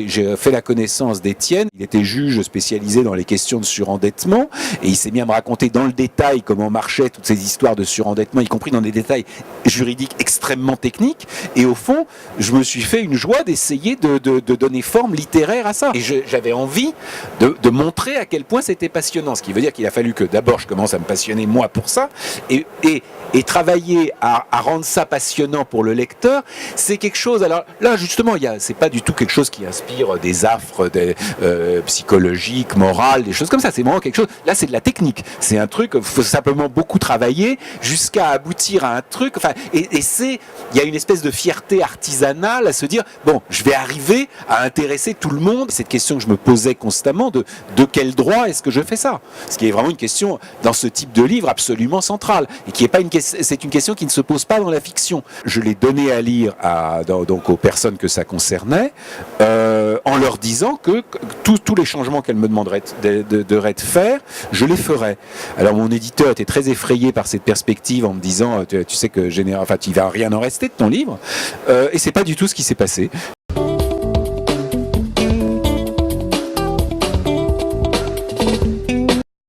j'ai fait la connaissance d'Étienne. Il était juge spécialisé dans les questions de surendettement et il s'est mis à me raconter dans le détail comment marchaient toutes ces histoires de surendettement, y compris dans des détails juridiques extrêmement techniques. Et au fond, je me suis fait une joie d'essayer de donner forme littéraire à ça. Et j'avais envie de montrer à quel point c'était passionnant. Ce qui veut dire qu'il a fallu que d'abord je commence à me passionner moi pour ça et travailler à rendre ça passionnant pour le lecteur. C'est quelque chose, alors là justement, c'est pas du tout quelque chose qui inspire des affres psychologiques, morales, des choses comme ça. C'est vraiment quelque chose, là c'est de la technique. C'est un truc, il faut simplement beaucoup travailler jusqu'à aboutir à un truc. Enfin, il y a une espèce de fierté artisanale à se dire, bon, je vais arriver à intéresser tout le monde. Cette question que je me posais constamment, de quel droit est-ce que je fais ça? Ce qui est vraiment une question, dans ce type de livre, absolument centrale. Et qui est pas c'est une question qui ne se pose pas dans la fiction. Je l'ai donné à lire donc aux personnes que ça concernait, en leur disant que tous les changements qu'elles me demanderaient de faire, je les ferais. Alors mon éditeur était très effrayé par cette perspective en me disant, tu sais que il va rien en rester de ton livre, et c'est pas du tout ce qui s'est passé.